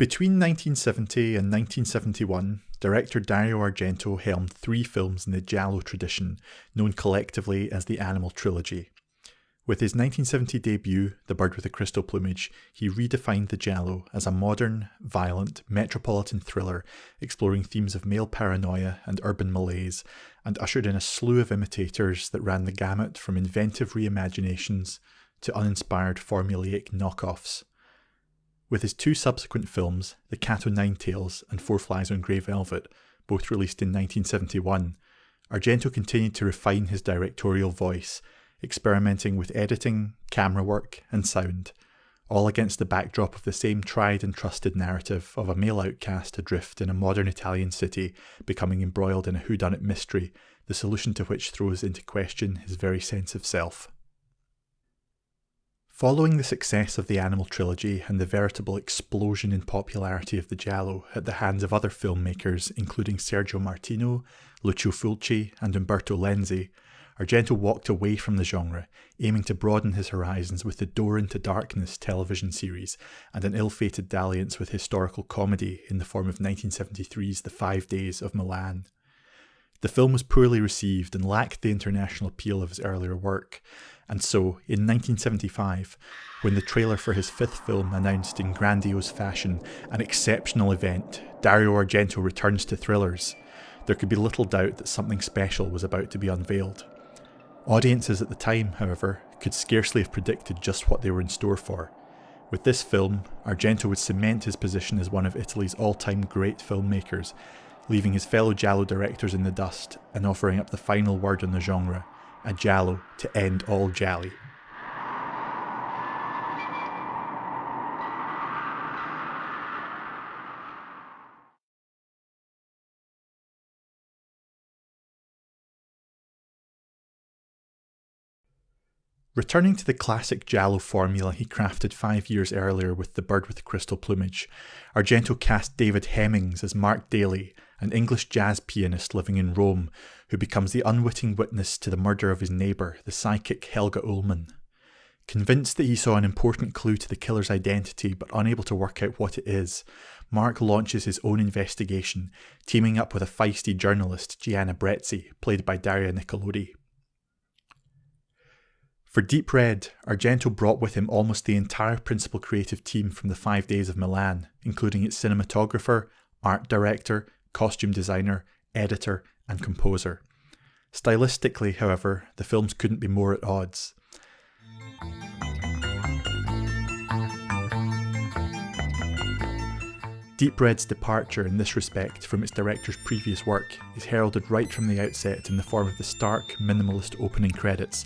Between 1970 and 1971, director Dario Argento helmed 3 films in the Giallo tradition, known collectively as the Animal Trilogy. With his 1970 debut, The Bird with the Crystal Plumage, he redefined the Giallo as a modern, violent, metropolitan thriller exploring themes of male paranoia and urban malaise, and ushered in a slew of imitators that ran the gamut from inventive reimaginations to uninspired formulaic knockoffs. With his 2 subsequent films, The Cat O' Nine Tails and Four Flies on Grey Velvet, both released in 1971, Argento continued to refine his directorial voice, experimenting with editing, camera work, and sound, all against the backdrop of the same tried and trusted narrative of a male outcast adrift in a modern Italian city, becoming embroiled in a whodunit mystery, the solution to which throws into question his very sense of self. Following the success of the Animal Trilogy and the veritable explosion in popularity of the Giallo at the hands of other filmmakers including Sergio Martino, Lucio Fulci and Umberto Lenzi, Argento walked away from the genre, aiming to broaden his horizons with the Door into Darkness television series and an ill-fated dalliance with historical comedy in the form of 1973's The 5 Days of Milan. The film was poorly received and lacked the international appeal of his earlier work, and so, in 1975, when the trailer for his 5th film announced in grandiose fashion an exceptional event, Dario Argento returns to thrillers, there could be little doubt that something special was about to be unveiled. Audiences at the time, however, could scarcely have predicted just what they were in store for. With this film, Argento would cement his position as one of Italy's all-time great filmmakers, leaving his fellow Giallo directors in the dust and offering up the final word on the genre, a Giallo to end all Gialli. Returning to the classic Giallo formula he crafted 5 years earlier with The Bird with the Crystal Plumage, Argento cast David Hemmings as Mark Daly, an English jazz pianist living in Rome, who becomes the unwitting witness to the murder of his neighbour, the psychic Helga Ullmann. Convinced that he saw an important clue to the killer's identity but unable to work out what it is, Mark launches his own investigation, teaming up with a feisty journalist, Gianna Brezzi, played by Daria Nicolodi. For Deep Red, Argento brought with him almost the entire principal creative team from the 5 Days of Milan, including its cinematographer, art director, costume designer, editor, and composer. Stylistically, however, the films couldn't be more at odds. Deep Red's departure in this respect from its director's previous work is heralded right from the outset in the form of the stark, minimalist opening credits,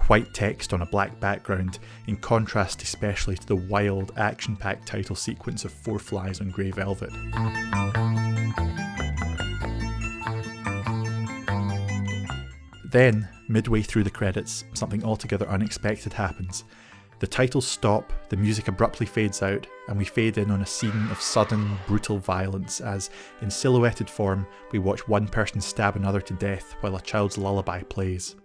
white text on a black background, in contrast especially to the wild, action-packed title sequence of Four Flies on Grey Velvet. Then, midway through the credits, something altogether unexpected happens. The titles stop, the music abruptly fades out, and we fade in on a scene of sudden, brutal violence as, in silhouetted form, we watch one person stab another to death while a child's lullaby plays.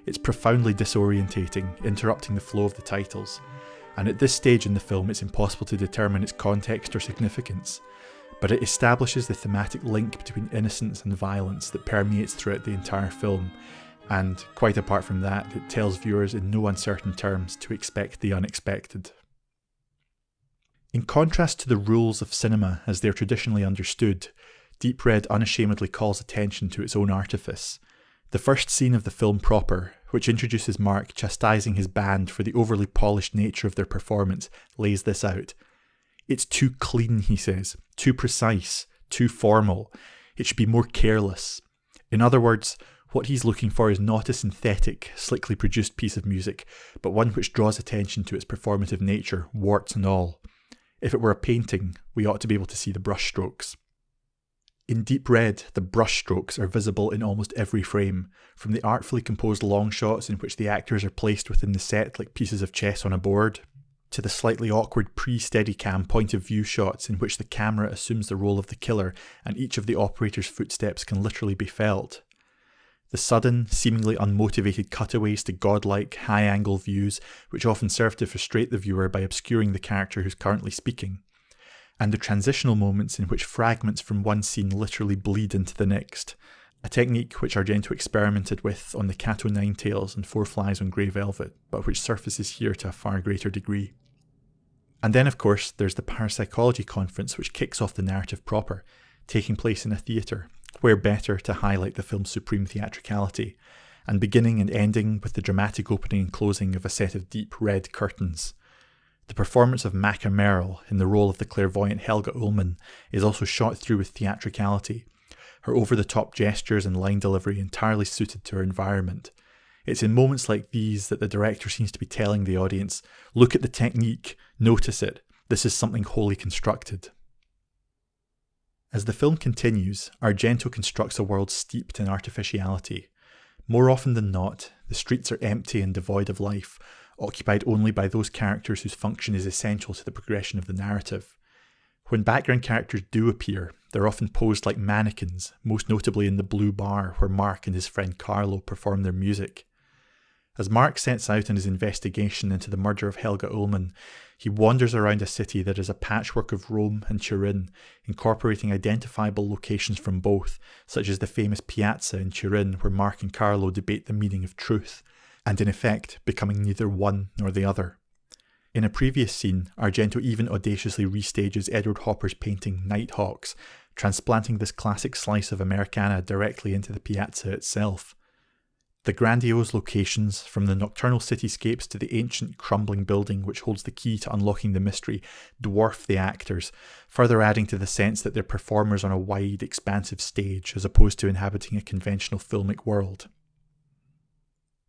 It's profoundly disorientating, interrupting the flow of the titles, and at this stage in the film it's impossible to determine its context or significance, but it establishes the thematic link between innocence and violence that permeates throughout the entire film, and, quite apart from that, it tells viewers in no uncertain terms to expect the unexpected. In contrast to the rules of cinema as they're traditionally understood, Deep Red unashamedly calls attention to its own artifice. The first scene of the film proper, which introduces Mark chastising his band for the overly polished nature of their performance, lays this out. It's too clean, he says, too precise, too formal. It should be more careless. In other words, what he's looking for is not a synthetic, slickly produced piece of music, but one which draws attention to its performative nature, warts and all. If it were a painting, we ought to be able to see the brushstrokes. In Deep Red, the brushstrokes are visible in almost every frame, from the artfully composed long shots in which the actors are placed within the set like pieces of chess on a board, to the slightly awkward pre-Steadicam point of view shots in which the camera assumes the role of the killer and each of the operator's footsteps can literally be felt. The sudden, seemingly unmotivated cutaways to godlike, high-angle views which often serve to frustrate the viewer by obscuring the character who's currently speaking. and the transitional moments in which fragments from one scene literally bleed into the next, a technique which Argento experimented with on the Cat o' Nine Tails and Four Flies on Grey Velvet, but which surfaces here to a far greater degree. And then, of course, there's the Parapsychology Conference, which kicks off the narrative proper, taking place in a theatre, where better to highlight the film's supreme theatricality, and beginning and ending with the dramatic opening and closing of a set of deep red curtains. The performance of Maca Merrill in the role of the clairvoyant Helga Ullmann is also shot through with theatricality, her over-the-top gestures and line delivery entirely suited to her environment. It's in moments like these that the director seems to be telling the audience, look at the technique, notice it, this is something wholly constructed. As the film continues, Argento constructs a world steeped in artificiality. More often than not, the streets are empty and devoid of life, occupied only by those characters whose function is essential to the progression of the narrative. When background characters do appear, they're often posed like mannequins, most notably in the Blue Bar where Mark and his friend Carlo perform their music. As Mark sets out on his investigation into the murder of Helga Ullmann, he wanders around a city that is a patchwork of Rome and Turin, incorporating identifiable locations from both, such as the famous piazza in Turin where Mark and Carlo debate the meaning of truth, and in effect becoming neither one nor the other. In a previous scene, Argento even audaciously restages Edward Hopper's painting Nighthawks, transplanting this classic slice of Americana directly into the piazza itself. The grandiose locations, from the nocturnal cityscapes to the ancient crumbling building which holds the key to unlocking the mystery, dwarf the actors, further adding to the sense that they're performers on a wide, expansive stage as opposed to inhabiting a conventional filmic world.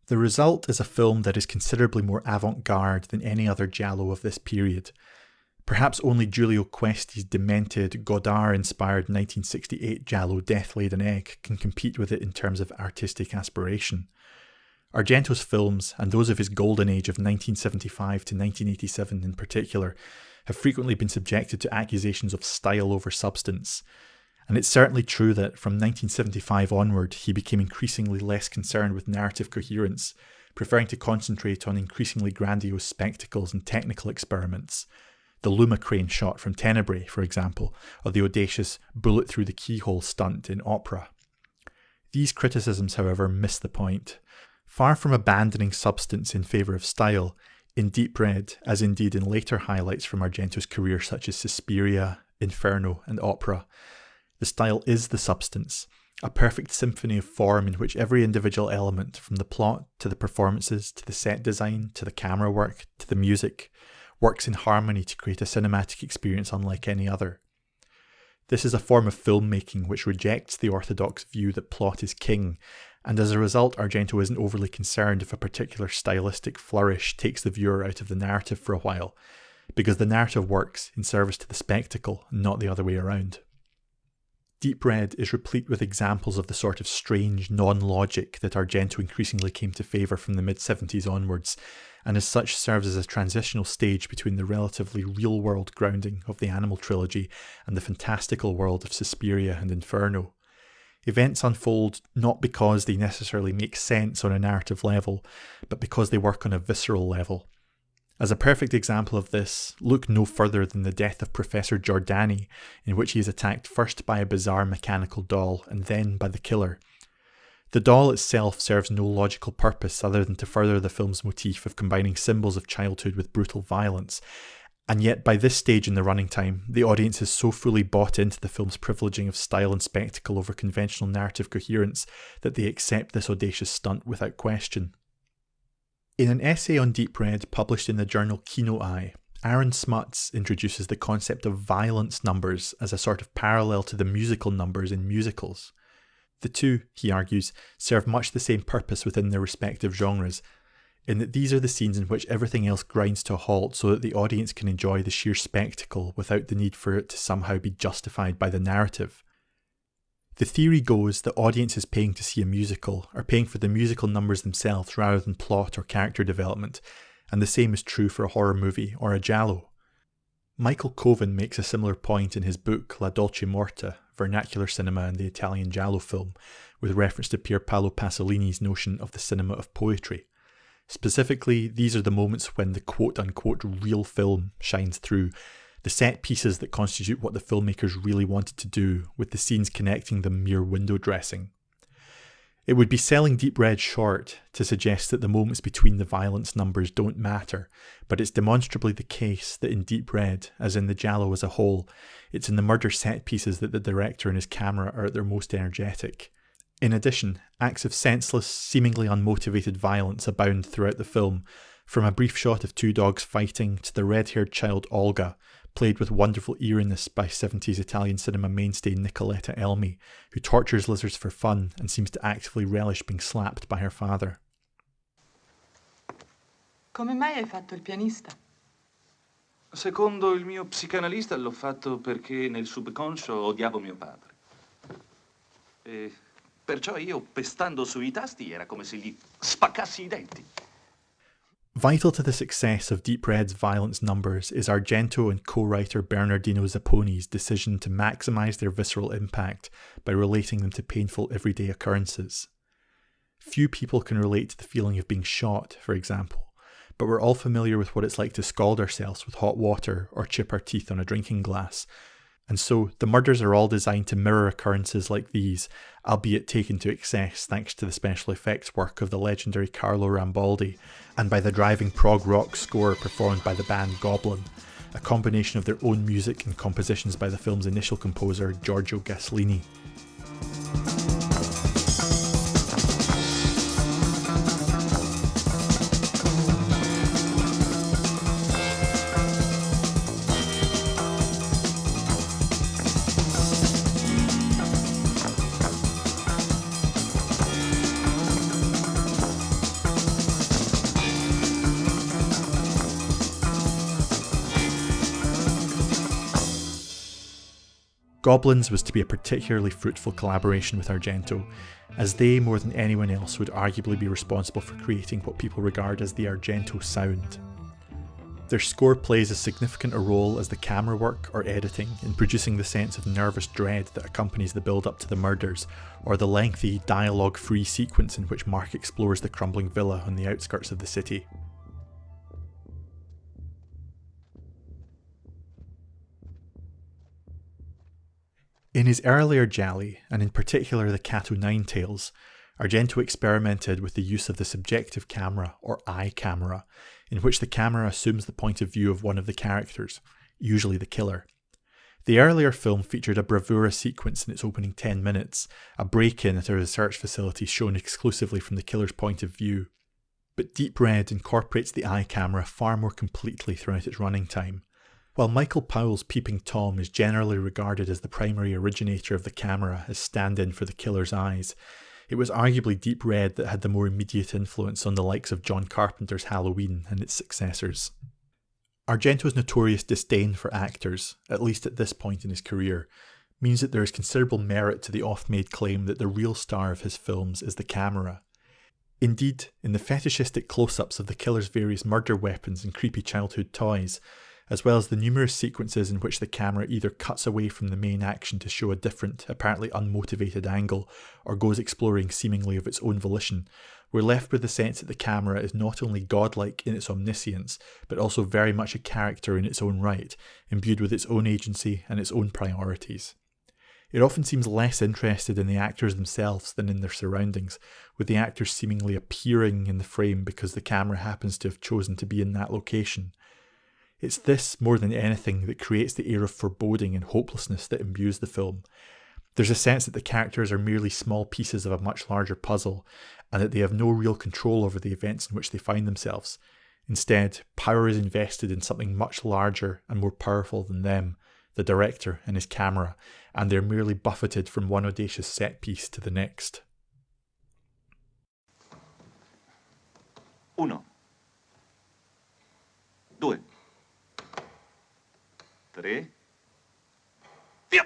The result is a film that is considerably more avant-garde than any other giallo of this period. Perhaps only Giulio Questi's demented, Godard-inspired 1968 giallo Death Laid an Egg can compete with it in terms of artistic aspiration. Argento's films, and those of his golden age of 1975 to 1987 in particular, have frequently been subjected to accusations of style over substance. And it's certainly true that from 1975 onward, he became increasingly less concerned with narrative coherence, preferring to concentrate on increasingly grandiose spectacles and technical experiments. The Luma crane shot from Tenebrae, for example, or the audacious bullet through the keyhole stunt in Opera. These criticisms, however, miss the point. Far from abandoning substance in favour of style, in Deep Red, as indeed in later highlights from Argento's career such as Suspiria, Inferno and Opera, the style is the substance, a perfect symphony of form in which every individual element, from the plot to the performances to the set design to the camera work to the music, works in harmony to create a cinematic experience unlike any other. This is a form of filmmaking which rejects the orthodox view that plot is king, and as a result Argento isn't overly concerned if a particular stylistic flourish takes the viewer out of the narrative for a while, because the narrative works in service to the spectacle, not the other way around. Deep Red is replete with examples of the sort of strange non-logic that Argento increasingly came to favour from the mid-70s onwards, and as such serves as a transitional stage between the relatively real-world grounding of the Animal trilogy and the fantastical world of Suspiria and Inferno. Events unfold not because they necessarily make sense on a narrative level, but because they work on a visceral level. As a perfect example of this, look no further than the death of Professor Giordani, in which he is attacked first by a bizarre mechanical doll and then by the killer. The doll itself serves no logical purpose other than to further the film's motif of combining symbols of childhood with brutal violence, and yet by this stage in the running time, the audience is so fully bought into the film's privileging of style and spectacle over conventional narrative coherence that they accept this audacious stunt without question. In an essay on Deep Red published in the journal Kino Eye, Aaron Smuts introduces the concept of violence numbers as a sort of parallel to the musical numbers in musicals. The two, he argues, serve much the same purpose within their respective genres, in that these are the scenes in which everything else grinds to a halt so that the audience can enjoy the sheer spectacle without the need for it to somehow be justified by the narrative. The theory goes that audiences paying to see a musical are paying for the musical numbers themselves rather than plot or character development, and the same is true for a horror movie or a giallo. Michael Coven makes a similar point in his book La Dolce Morta, Vernacular Cinema and the Italian Giallo Film, with reference to Pier Paolo Pasolini's notion of the cinema of poetry. Specifically, these are the moments when the quote-unquote real film shines through, the set pieces that constitute what the filmmakers really wanted to do, with the scenes connecting them mere window dressing. It would be selling Deep Red short to suggest that the moments between the violence numbers don't matter, but it's demonstrably the case that in Deep Red, as in the Giallo as a whole, it's in the murder set pieces that the director and his camera are at their most energetic. In addition, acts of senseless, seemingly unmotivated violence abound throughout the film, from a brief shot of two dogs fighting to the red-haired child Olga, played with wonderful eeriness by 70s Italian cinema mainstay Nicoletta Elmi, who tortures lizards for fun and seems to actively relish being slapped by her father. Come mai hai fatto il pianista? Secondo il mio psicanalista l'ho fatto perché nel subconscio odiavo mio padre. E perciò io, pestando sui tasti, era come se gli spaccassi i denti. Vital to the success of Deep Red's violence numbers is Argento and co-writer Bernardino Zapponi's decision to maximise their visceral impact by relating them to painful everyday occurrences. Few people can relate to the feeling of being shot, for example, but we're all familiar with what it's like to scald ourselves with hot water or chip our teeth on a drinking glass. And so, the murders are all designed to mirror occurrences like these, albeit taken to excess thanks to the special effects work of the legendary Carlo Rambaldi, and by the driving prog rock score performed by the band Goblin, a combination of their own music and compositions by the film's initial composer, Giorgio Gaslini. Goblins was to be a particularly fruitful collaboration with Argento, as they, more than anyone else, would arguably be responsible for creating what people regard as the Argento sound. Their score plays as significant a role as the camera work or editing in producing the sense of nervous dread that accompanies the build-up to the murders, or the lengthy, dialogue-free sequence in which Mark explores the crumbling villa on the outskirts of the city. In his earlier gialli, and in particular the Cato Nine Tales, Argento experimented with the use of the subjective camera, or eye camera, in which the camera assumes the point of view of one of the characters, usually the killer. The earlier film featured a bravura sequence in its opening 10 minutes, a break-in at a research facility shown exclusively from the killer's point of view. But Deep Red incorporates the eye camera far more completely throughout its running time. While Michael Powell's Peeping Tom is generally regarded as the primary originator of the camera as stand-in for the killer's eyes, it was arguably Deep Red that had the more immediate influence on the likes of John Carpenter's Halloween and its successors. Argento's notorious disdain for actors, at least at this point in his career, means that there is considerable merit to the oft-made claim that the real star of his films is the camera. Indeed, in the fetishistic close-ups of the killer's various murder weapons and creepy childhood toys, as well as the numerous sequences in which the camera either cuts away from the main action to show a different, apparently unmotivated angle, or goes exploring seemingly of its own volition, we're left with the sense that the camera is not only godlike in its omniscience, but also very much a character in its own right, imbued with its own agency and its own priorities. It often seems less interested in the actors themselves than in their surroundings, with the actors seemingly appearing in the frame because the camera happens to have chosen to be in that location. It's this, more than anything, that creates the air of foreboding and hopelessness that imbues the film. There's a sense that the characters are merely small pieces of a much larger puzzle, and that they have no real control over the events in which they find themselves. Instead, power is invested in something much larger and more powerful than them, the director and his camera, and they're merely buffeted from one audacious set piece to the next. 1, 2, 3, via!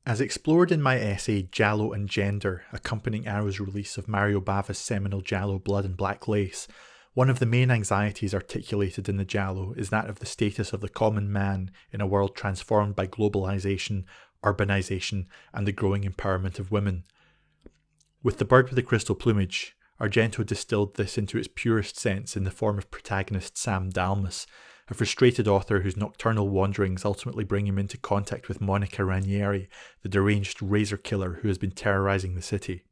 As explored in my essay Giallo and Gender, accompanying Arrow's release of Mario Bava's seminal Giallo Blood and Black Lace, one of the main anxieties articulated in the Giallo is that of the status of the common man in a world transformed by globalization, urbanization, and the growing empowerment of women. With The Bird with the Crystal Plumage, Argento distilled this into its purest sense in the form of protagonist Sam Dalmas, a frustrated author whose nocturnal wanderings ultimately bring him into contact with Monica Ranieri, the deranged razor killer who has been terrorizing the city.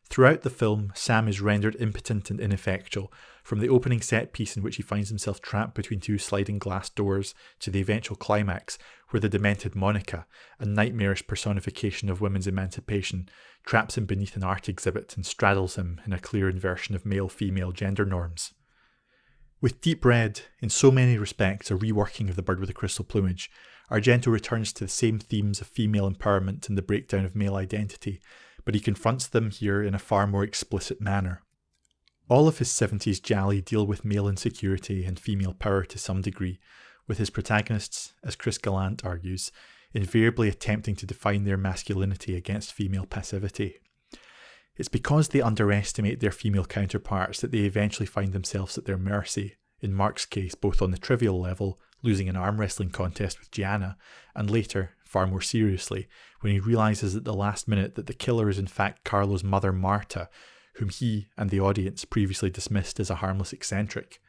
Throughout the film, Sam is rendered impotent and ineffectual, from the opening set piece in which he finds himself trapped between two sliding glass doors to the eventual climax where the demented Monica, a nightmarish personification of women's emancipation, traps him beneath an art exhibit and straddles him in a clear inversion of male-female gender norms. With Deep Red, in so many respects a reworking of The Bird with the Crystal Plumage, Argento returns to the same themes of female empowerment and the breakdown of male identity, but he confronts them here in a far more explicit manner. All of his 70s gialli deal with male insecurity and female power to some degree, with his protagonists, as Chris Gallant argues, invariably attempting to define their masculinity against female passivity. It's because they underestimate their female counterparts that they eventually find themselves at their mercy, in Mark's case both on the trivial level, losing an arm wrestling contest with Gianna, and later, far more seriously, when he realises at the last minute that the killer is in fact Carlo's mother Marta, whom he and the audience previously dismissed as a harmless eccentric.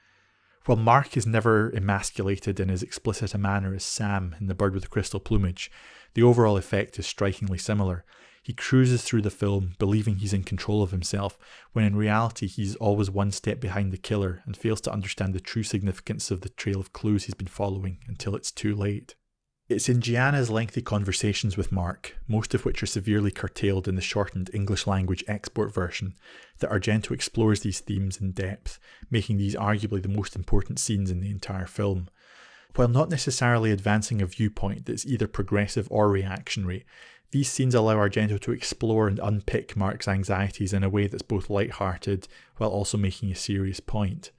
While Mark is never emasculated in as explicit a manner as Sam in The Bird with the Crystal Plumage, the overall effect is strikingly similar. He cruises through the film believing he's in control of himself, when in reality he's always one step behind the killer and fails to understand the true significance of the trail of clues he's been following until it's too late. It's in Gianna's lengthy conversations with Mark, most of which are severely curtailed in the shortened English language export version, that Argento explores these themes in depth, making these arguably the most important scenes in the entire film. While not necessarily advancing a viewpoint that's either progressive or reactionary, these scenes allow Argento to explore and unpick Mark's anxieties in a way that's both light-hearted while also making a serious point.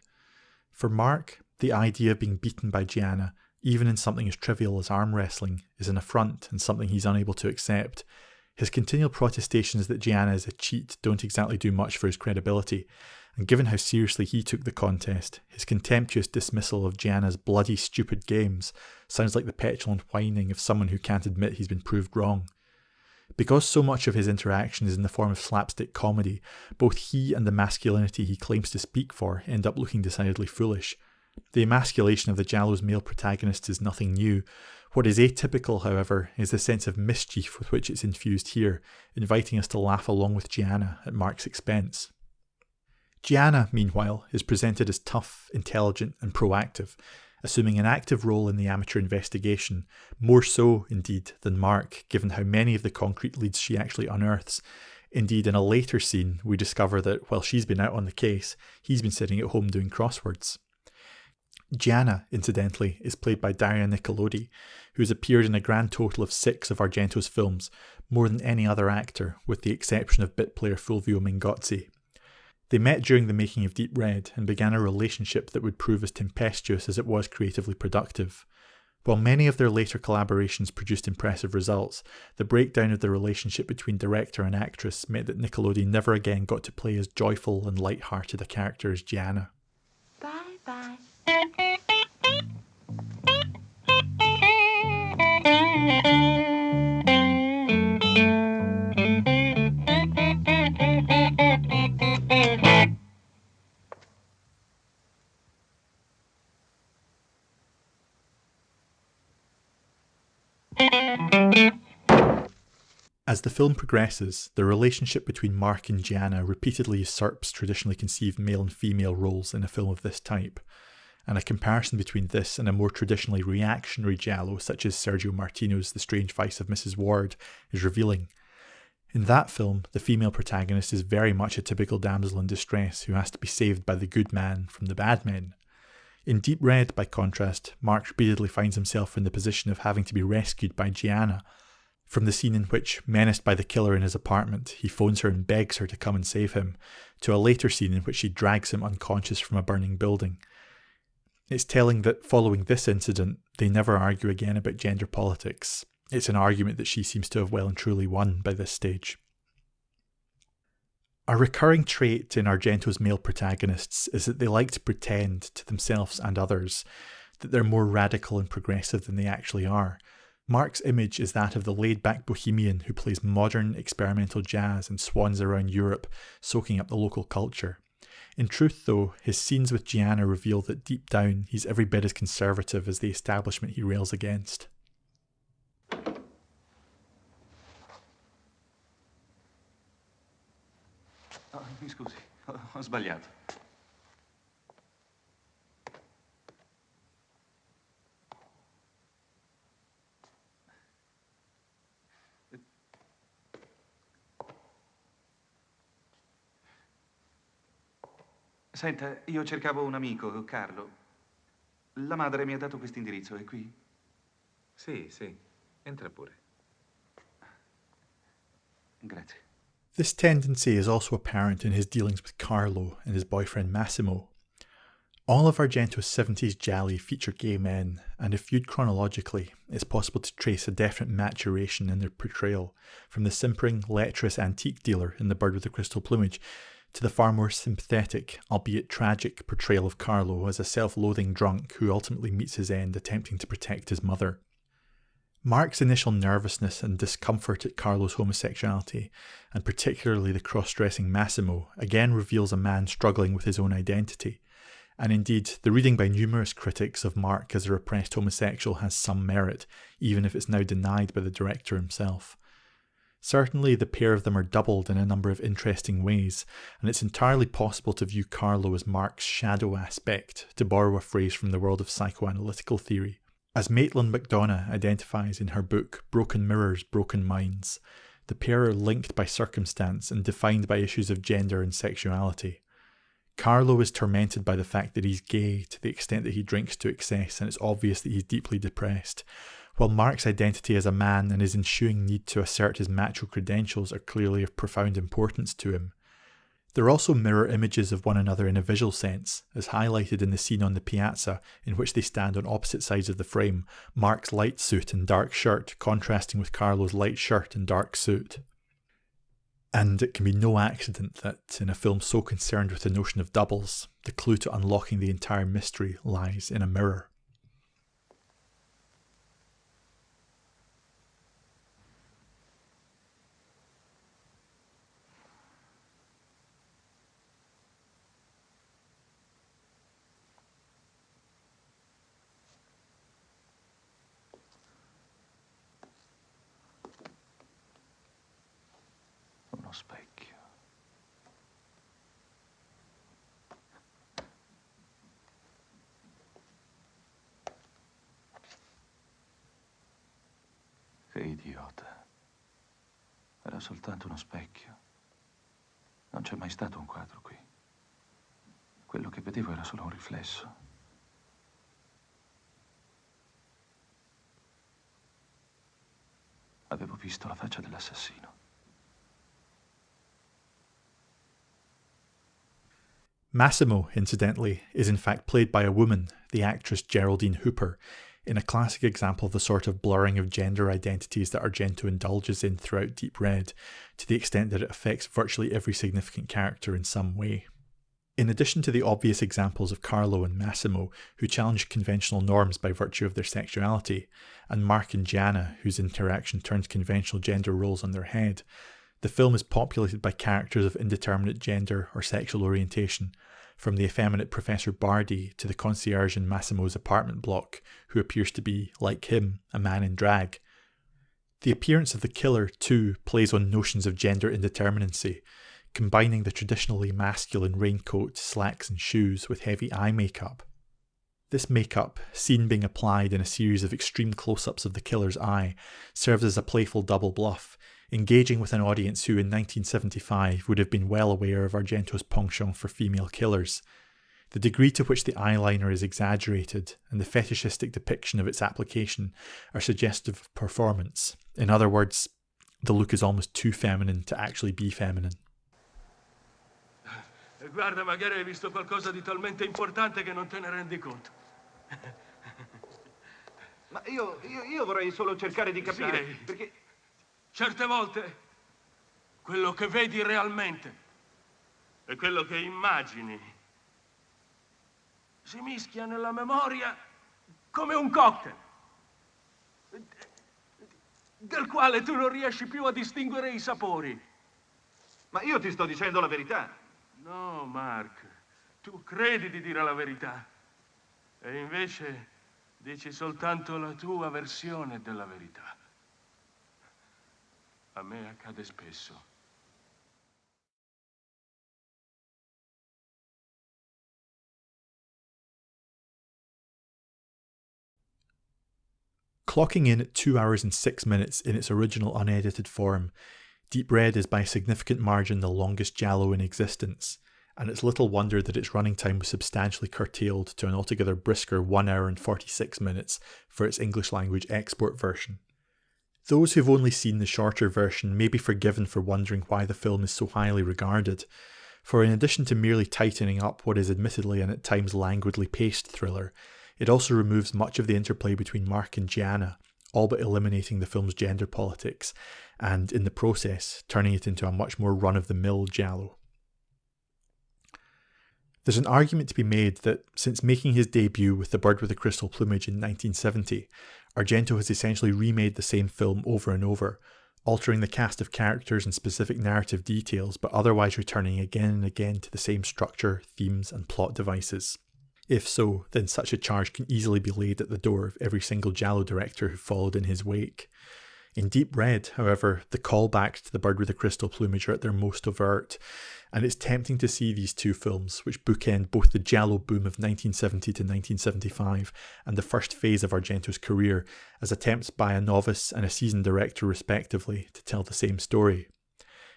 For Mark, the idea of being beaten by Gianna, even in something as trivial as arm wrestling, is an affront and something he's unable to accept. His continual protestations that Gianna is a cheat don't exactly do much for his credibility, and given how seriously he took the contest, his contemptuous dismissal of Gianna's bloody stupid games sounds like the petulant whining of someone who can't admit he's been proved wrong. Because so much of his interaction is in the form of slapstick comedy, both he and the masculinity he claims to speak for end up looking decidedly foolish. The emasculation of the Giallo's male protagonist is nothing new. What is atypical, however, is the sense of mischief with which it's infused here, inviting us to laugh along with Gianna at Mark's expense. Gianna, meanwhile, is presented as tough, intelligent, and proactive, assuming an active role in the amateur investigation, more so, indeed, than Mark, given how many of the concrete leads she actually unearths. Indeed, in a later scene, we discover that while she's been out on the case, he's been sitting at home doing crosswords. Gianna, incidentally, is played by Daria Nicolodi, who has appeared in a grand total of 6 of Argento's films, more than any other actor, with the exception of bit player Fulvio Mingozzi. They met during the making of Deep Red and began a relationship that would prove as tempestuous as it was creatively productive. While many of their later collaborations produced impressive results, the breakdown of the relationship between director and actress meant that Nicolodi never again got to play as joyful and light-hearted a character as Gianna. Bye-bye. As the film progresses, the relationship between Mark and Gianna repeatedly usurps traditionally conceived male and female roles in a film of this type, and a comparison between this and a more traditionally reactionary giallo such as Sergio Martino's The Strange Vice of Mrs. Ward is revealing. In that film, the female protagonist is very much a typical damsel in distress who has to be saved by the good man from the bad men. In Deep Red, by contrast, Mark repeatedly finds himself in the position of having to be rescued by Gianna. From the scene in which, menaced by the killer in his apartment, he phones her and begs her to come and save him, to a later scene in which she drags him unconscious from a burning building. It's telling that following this incident, they never argue again about gender politics. It's an argument that she seems to have well and truly won by this stage. A recurring trait in Argento's male protagonists is that they like to pretend to themselves and others that they're more radical and progressive than they actually are. Mark's image is that of the laid-back bohemian who plays modern experimental jazz and swans around Europe, soaking up the local culture. In truth, though, his scenes with Gianna reveal that deep down he's every bit as conservative as the establishment he rails against. Oh, mi scusi, ho sbagliato. Senta, io cercavo un amico, Carlo. La madre mi ha dato questo indirizzo, è qui? Sì, sì. Entra pure. Grazie. This tendency is also apparent in his dealings with Carlo and his boyfriend Massimo. All of Argento's 70s gialli feature gay men, and if viewed chronologically, it's possible to trace a definite maturation in their portrayal, from the simpering, lecherous antique dealer in The Bird with the Crystal Plumage to the far more sympathetic, albeit tragic, portrayal of Carlo as a self-loathing drunk who ultimately meets his end attempting to protect his mother. Mark's initial nervousness and discomfort at Carlo's homosexuality, and particularly the cross-dressing Massimo, again reveals a man struggling with his own identity. And indeed, the reading by numerous critics of Mark as a repressed homosexual has some merit, even if it's now denied by the director himself. Certainly, the pair of them are doubled in a number of interesting ways, and it's entirely possible to view Carlo as Mark's shadow aspect, to borrow a phrase from the world of psychoanalytical theory. As Maitland McDonough identifies in her book Broken Mirrors, Broken Minds, the pair are linked by circumstance and defined by issues of gender and sexuality. Carlo is tormented by the fact that he's gay to the extent that he drinks to excess, and it's obvious that he's deeply depressed, while Mark's identity as a man and his ensuing need to assert his macho credentials are clearly of profound importance to him. They're also mirror images of one another in a visual sense, as highlighted in the scene on the piazza in which they stand on opposite sides of the frame, Mark's light suit and dark shirt contrasting with Carlo's light shirt and dark suit. And it can be no accident that, in a film so concerned with the notion of doubles, the clue to unlocking the entire mystery lies in a mirror. Uno specchio. Che idiota. Era soltanto uno specchio. Non c'è mai stato un quadro qui. Quello che vedevo era solo un riflesso. Avevo visto la faccia dell'assassino. Massimo, incidentally, is in fact played by a woman, the actress Geraldine Hooper, in a classic example of the sort of blurring of gender identities that Argento indulges in throughout Deep Red, to the extent that it affects virtually every significant character in some way. In addition to the obvious examples of Carlo and Massimo, who challenge conventional norms by virtue of their sexuality, and Mark and Gianna, whose interaction turns conventional gender roles on their head, the film is populated by characters of indeterminate gender or sexual orientation, from the effeminate Professor Bardi to the concierge in Massimo's apartment block, who appears to be, like him, a man in drag. The appearance of the killer, too, plays on notions of gender indeterminacy, combining the traditionally masculine raincoat, slacks and shoes with heavy eye makeup. This makeup, seen being applied in a series of extreme close-ups of the killer's eye, serves as a playful double bluff, engaging with an audience who in 1975 would have been well aware of Argento's penchant for female killers. The degree to which the eyeliner is exaggerated and the fetishistic depiction of its application are suggestive of performance. In other words, the look is almost too feminine to actually be feminine. Guarda, magari hai visto qualcosa di talmente importante che non te ne rendi conto. Ma io vorrei solo cercare di capire, Sai, perché... certe volte quello che vedi realmente e quello che immagini si mischia nella memoria come un cocktail, del quale tu non riesci più a distinguere i sapori. Ma io ti sto dicendo la verità. No, Mark, tu credi di dire la verità e invece dici soltanto la tua versione della verità. A me accade spesso. Clocking in at 2 hours and 6 minutes in its original unedited form, Deep Red is by a significant margin the longest giallo in existence, and it's little wonder that its running time was substantially curtailed to an altogether brisker 1 hour and 46 minutes for its English language export version. Those who've only seen the shorter version may be forgiven for wondering why the film is so highly regarded, for in addition to merely tightening up what is admittedly and at times languidly paced thriller, it also removes much of the interplay between Mark and Gianna, all but eliminating the film's gender politics, and in the process, turning it into a much more run-of-the-mill giallo. There's an argument to be made that since making his debut with The Bird with the Crystal Plumage in 1970, Argento has essentially remade the same film over and over, altering the cast of characters and specific narrative details, but otherwise returning again and again to the same structure, themes, and plot devices. If so, then such a charge can easily be laid at the door of every single giallo director who followed in his wake. In Deep Red, however, the callbacks to The Bird with the Crystal Plumage are at their most overt, and it's tempting to see these two films, which bookend both the giallo boom of 1970 to 1975 and the first phase of Argento's career, as attempts by a novice and a seasoned director respectively to tell the same story.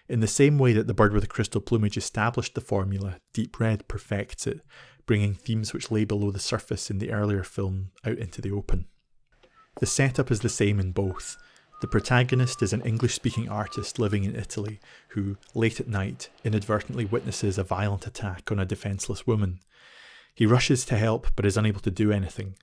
In the same way that The Bird with the Crystal Plumage established the formula, Deep Red perfects it, bringing themes which lay below the surface in the earlier film out into the open. The setup is the same in both. The protagonist is an English-speaking artist living in Italy who, late at night, inadvertently witnesses a violent attack on a defenceless woman. He rushes to help but is unable to do anything.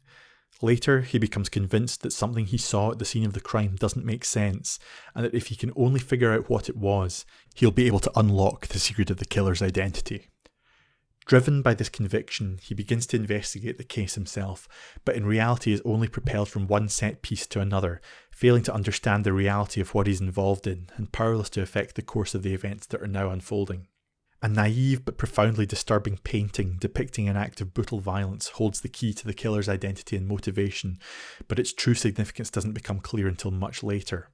Later, he becomes convinced that something he saw at the scene of the crime doesn't make sense, and that if he can only figure out what it was, he'll be able to unlock the secret of the killer's identity. Driven by this conviction, he begins to investigate the case himself, but in reality is only propelled from one set piece to another, failing to understand the reality of what he's involved in, and powerless to affect the course of the events that are now unfolding. A naive but profoundly disturbing painting depicting an act of brutal violence holds the key to the killer's identity and motivation, but its true significance doesn't become clear until much later.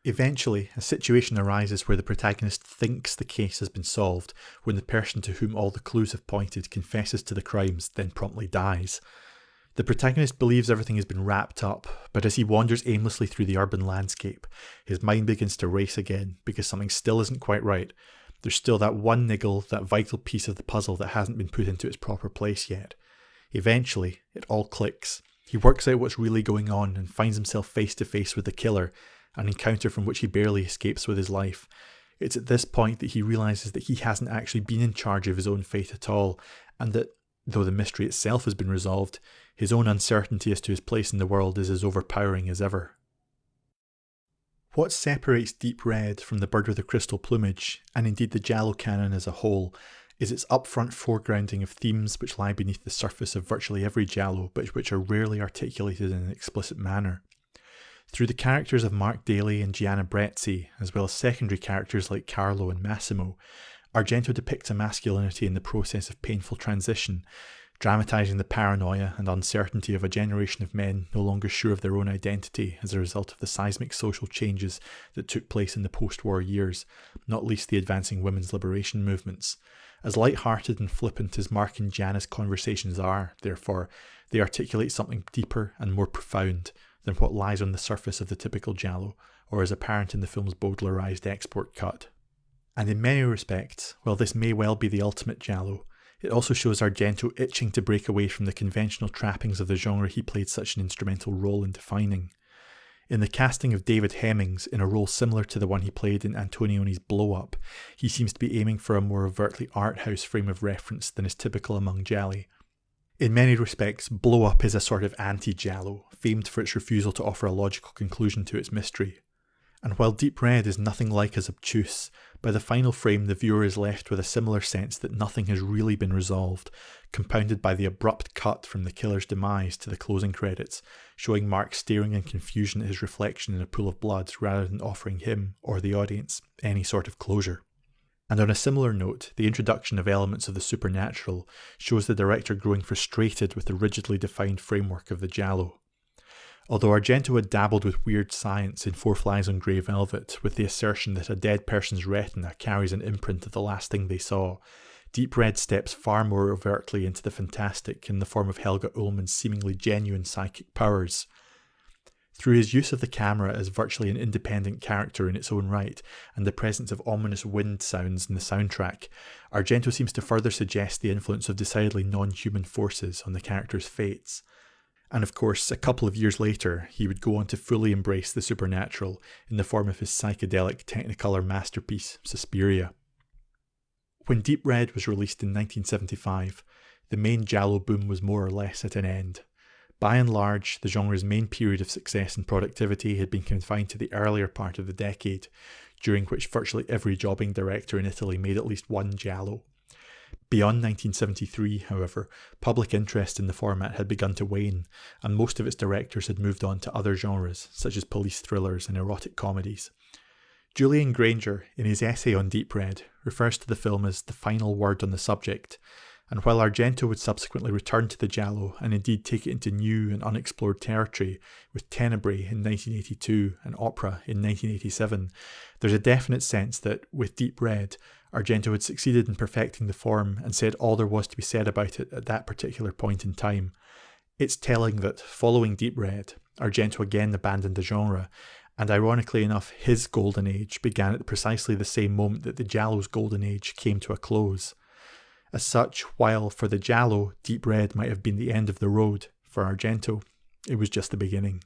Eventually, a situation arises where the protagonist thinks the case has been solved when the person to whom all the clues have pointed confesses to the crimes, then promptly dies. The protagonist believes everything has been wrapped up, but as he wanders aimlessly through the urban landscape, his mind begins to race again because something still isn't quite right. There's still that one niggle, that vital piece of the puzzle that hasn't been put into its proper place yet. Eventually, it all clicks. He works out what's really going on and finds himself face to face with the killer, an encounter from which he barely escapes with his life. It's at this point that he realises that he hasn't actually been in charge of his own fate at all, and that, though the mystery itself has been resolved, his own uncertainty as to his place in the world is as overpowering as ever. What separates Deep Red from The Bird with the Crystal Plumage, and indeed the giallo canon as a whole, is its upfront foregrounding of themes which lie beneath the surface of virtually every giallo, but which are rarely articulated in an explicit manner. Through the characters of Mark Daly and Gianna Brezzi, as well as secondary characters like Carlo and Massimo, Argento depicts a masculinity in the process of painful transition, dramatising the paranoia and uncertainty of a generation of men no longer sure of their own identity as a result of the seismic social changes that took place in the post-war years, not least the advancing women's liberation movements. As light-hearted and flippant as Mark and Gianna's conversations are, therefore, they articulate something deeper and more profound than what lies on the surface of the typical giallo, or is apparent in the film's Baudelarized export cut. And in many respects, while this may well be the ultimate giallo, it also shows Argento itching to break away from the conventional trappings of the genre he played such an instrumental role in defining. In the casting of David Hemmings in a role similar to the one he played in Antonioni's Blow Up, he seems to be aiming for a more overtly art house frame of reference than is typical among gialli. In many respects, Blow Up is a sort of anti-Giallo, famed for its refusal to offer a logical conclusion to its mystery. And while Deep Red is nothing like as obtuse, by the final frame the viewer is left with a similar sense that nothing has really been resolved, compounded by the abrupt cut from the killer's demise to the closing credits, showing Mark staring in confusion at his reflection in a pool of blood rather than offering him, or the audience, any sort of closure. And on a similar note, the introduction of elements of the supernatural shows the director growing frustrated with the rigidly defined framework of the Giallo. Although Argento had dabbled with weird science in Four Flies on Grey Velvet, with the assertion that a dead person's retina carries an imprint of the last thing they saw, Deep Red steps far more overtly into the fantastic in the form of Helga Ullmann's seemingly genuine psychic powers. Through his use of the camera as virtually an independent character in its own right, and the presence of ominous wind sounds in the soundtrack, Argento seems to further suggest the influence of decidedly non-human forces on the character's fates. And of course, a couple of years later, he would go on to fully embrace the supernatural in the form of his psychedelic Technicolor masterpiece, Suspiria. When Deep Red was released in 1975, the main Giallo boom was more or less at an end. By and large, the genre's main period of success and productivity had been confined to the earlier part of the decade, during which virtually every jobbing director in Italy made at least one Giallo. Beyond 1973, however, public interest in the format had begun to wane, and most of its directors had moved on to other genres, such as police thrillers and erotic comedies. Julian Granger, in his essay on Deep Red, refers to the film as the final word on the subject, and while Argento would subsequently return to the Giallo and indeed take it into new and unexplored territory with Tenebrae in 1982 and Opera in 1987, there's a definite sense that, with Deep Red, Argento had succeeded in perfecting the form and said all there was to be said about it at that particular point in time. It's telling that, following Deep Red, Argento again abandoned the genre, and ironically enough, his golden age began at precisely the same moment that the Giallo's golden age came to a close. As such, while for the Giallo, Deep Red might have been the end of the road, for Argento, it was just the beginning.